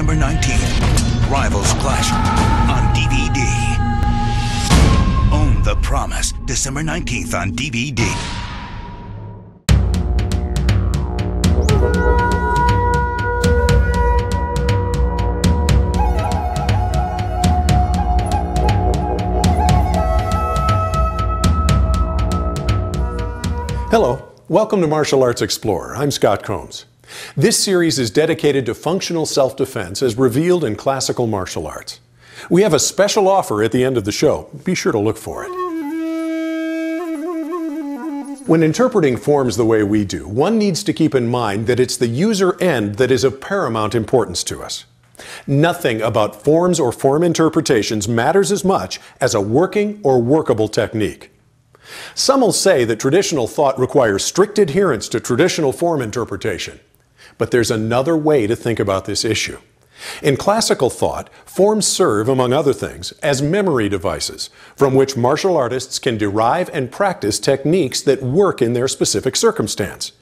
December 19th. Rivals clash on DVD. Own the Promise, December 19th on DVD. Hello, welcome to Martial Arts Explorer. I'm Scott Combs. This series is dedicated to functional self-defense as revealed in classical martial arts. We have a special offer at the end of the show. Be sure to look for it. When interpreting forms the way we do, one needs to keep in mind that it's the user end that is of paramount importance to us. Nothing about forms or form interpretations matters as much as a working or workable technique. Some will say that traditional thought requires strict adherence to traditional form interpretation. But there's another way to think about this issue. In classical thought, forms serve, among other things, as memory devices from which martial artists can derive and practice techniques that work in their specific circumstance.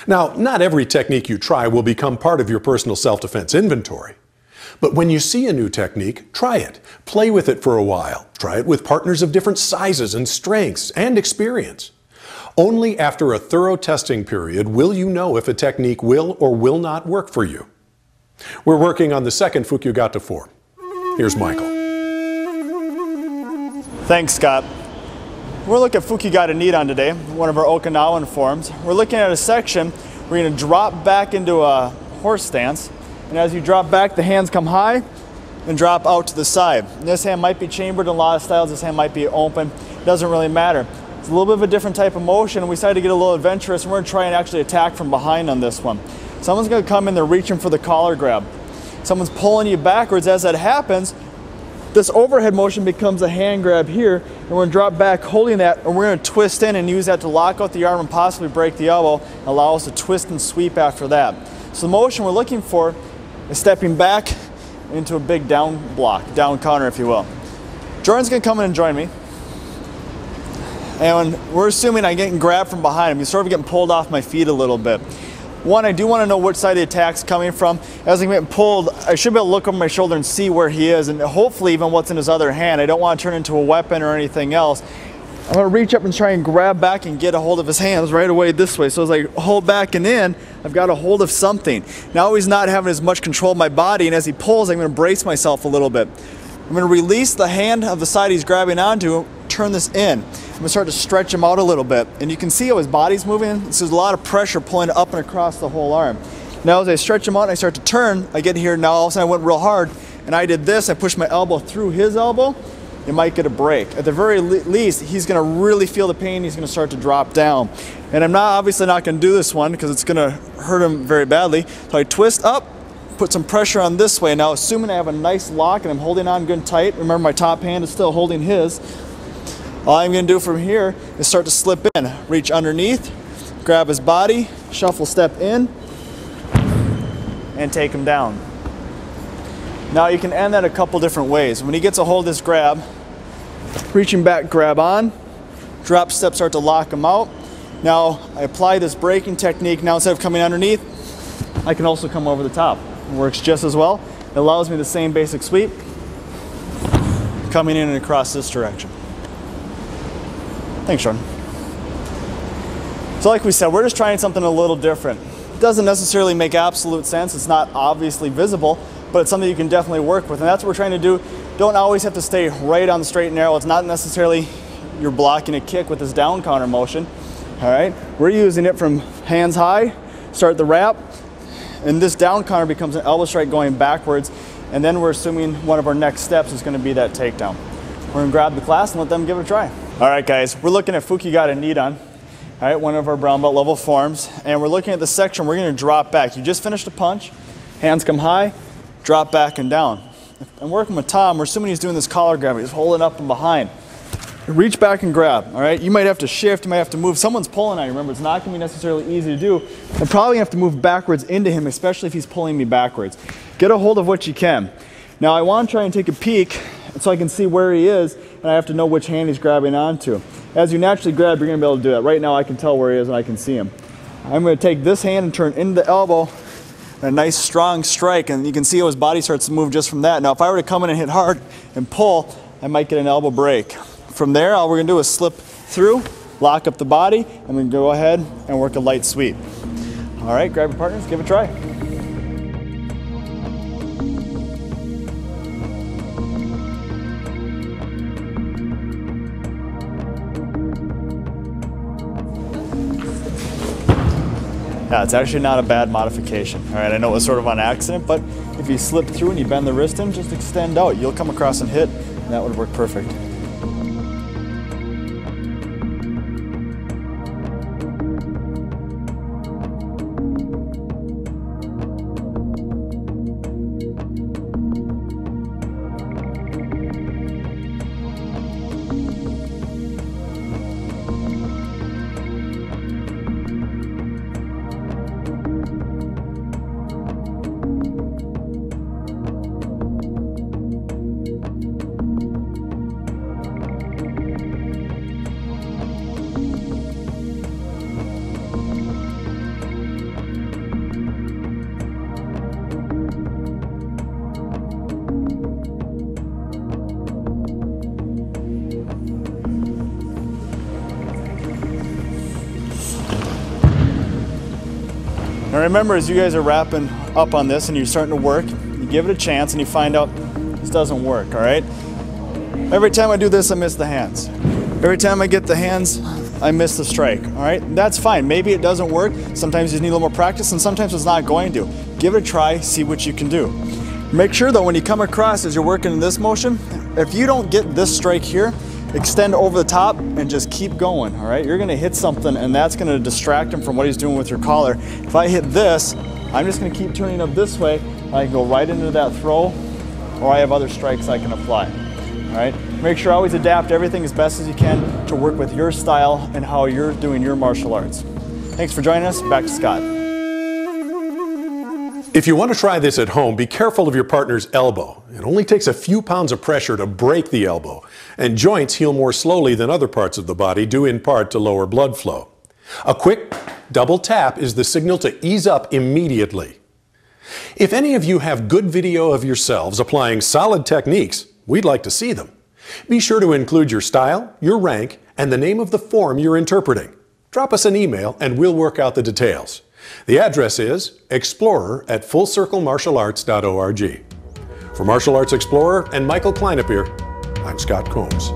Now, not every technique you try will become part of your personal self-defense inventory. But when you see a new technique, try it. Play with it for a while. Try it with partners of different sizes and strengths and experience. Only after a thorough testing period will you know if a technique will or will not work for you. We're working on the second Fukyugata form. Here's Michael. Thanks, Scott. We're looking at Fukyugata Ni today, one of our Okinawan forms. We're looking at a section where you're going to drop back into a horse stance. And as you drop back, the hands come high and drop out to the side. And this hand might be chambered in a lot of styles. This hand might be open. It doesn't really matter. It's a little bit of a different type of motion, and we decided to get a little adventurous, and we're going to try and actually attack from behind on this one. Someone's going to come in, they're reaching for the collar grab. Someone's pulling you backwards. As that happens, this overhead motion becomes a hand grab here, and we're going to drop back holding that, and we're going to twist in and use that to lock out the arm and possibly break the elbow, and allow us to twist and sweep after that. So the motion we're looking for is stepping back into a big down block, down counter if you will. Jordan's going to come in and join me. And we're assuming I'm getting grabbed from behind him. He's sort of getting pulled off my feet a little bit. One, I do want to know which side the attack's coming from. As I'm getting pulled, I should be able to look over my shoulder and see where he is, and hopefully even what's in his other hand. I don't want to turn into a weapon or anything else. I'm going to reach up and try and grab back and get a hold of his hands right away this way. So as I hold back and in, I've got a hold of something. Now he's not having as much control of my body, and as he pulls, I'm going to brace myself a little bit. I'm going to release the hand of the side he's grabbing onto, turn this in. I'm going to start to stretch him out a little bit. And you can see how his body's moving. This is a lot of pressure pulling up and across the whole arm. Now as I stretch him out and I start to turn, I get here, now all of a sudden I went real hard, and I did this, I pushed my elbow through his elbow. You might get a break. At the very least, he's going to really feel the pain. He's going to start to drop down. And I'm obviously not going to do this one because it's going to hurt him very badly. So I twist up, put some pressure on this way. Now, assuming I have a nice lock and I'm holding on good and tight, remember my top hand is still holding his. All I'm going to do from here is start to slip in. Reach underneath, grab his body, shuffle step in, and take him down. Now you can end that a couple different ways. When he gets a hold of this grab, reaching back, grab on, drop step, start to lock him out. Now I apply this braking technique. Now instead of coming underneath, I can also come over the top. It works just as well. It allows me the same basic sweep, coming in and across this direction. Thanks, Jordan. So like we said, we're just trying something a little different. It doesn't necessarily make absolute sense. It's not obviously visible, but it's something you can definitely work with. And that's what we're trying to do. Don't always have to stay right on the straight and narrow. It's not necessarily you're blocking a kick with this down counter motion. All right, we're using it from hands high, start the wrap, and this down counter becomes an elbow strike going backwards. And then we're assuming one of our next steps is going to be that takedown. We're going to grab the class and let them give it a try. All right, guys, we're looking at Fukyugata Ni. All right, one of our brown belt level forms, and we're looking at the section we're going to drop back. You just finished a punch, hands come high, drop back and down. I'm working with Tom. We're assuming he's doing this collar grab. He's holding up and behind. Reach back and grab, all right? You might have to shift, you might have to move. Someone's pulling on you. Remember, it's not going to be necessarily easy to do. I'm probably going to have to move backwards into him, especially if he's pulling me backwards. Get a hold of what you can. Now, I want to try and take a peek so I can see where he is, and I have to know which hand he's grabbing onto. As you naturally grab, you're going to be able to do that. Right now, I can tell where he is and I can see him. I'm going to take this hand and turn into the elbow, a nice strong strike, and you can see how his body starts to move just from that. Now if I were to come in and hit hard and pull, I might get an elbow break. From there, all we're gonna do is slip through, lock up the body, and then go ahead and work a light sweep. All right, grab your partners, give it a try. Yeah, it's actually not a bad modification. All right, I know it was sort of on accident, but if you slip through and you bend the wrist in, just extend out. You'll come across and hit, and that would work perfect. Now remember, as you guys are wrapping up on this and you're starting to work, you give it a chance and you find out this doesn't work, all right? Every time I do this, I miss the hands. Every time I get the hands, I miss the strike, all right? That's fine. Maybe it doesn't work. Sometimes you just need a little more practice, and sometimes it's not going to. Give it a try, see what you can do. Make sure though, when you come across as you're working in this motion, if you don't get this strike here, extend over the top and just keep going, all right? You're gonna hit something and that's gonna distract him from what he's doing with your collar. If I hit this, I'm just gonna keep turning up this way. I can go right into that throw, or I have other strikes I can apply, all right? Make sure always adapt everything as best as you can to work with your style and how you're doing your martial arts. Thanks for joining us. Back to Scott. If you want to try this at home, be careful of your partner's elbow. It only takes a few pounds of pressure to break the elbow, and joints heal more slowly than other parts of the body, due in part to lower blood flow. A quick double tap is the signal to ease up immediately. If any of you have good video of yourselves applying solid techniques, we'd like to see them. Be sure to include your style, your rank, and the name of the form you're interpreting. Drop us an email and we'll work out the details. The address is explorer@fullcirclemartialarts.org. For Martial Arts Explorer and Michael Kleinepeer, I'm Scott Combs.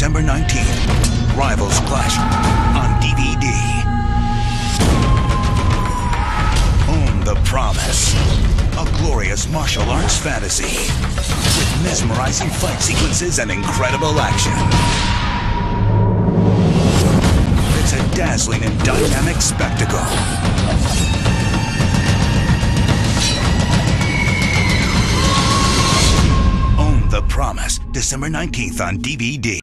December 19th, Rivals Clash on DVD. Own the Promise, a glorious martial arts fantasy with mesmerizing fight sequences and incredible action. It's a dazzling and dynamic spectacle. Own the Promise, December 19th on DVD.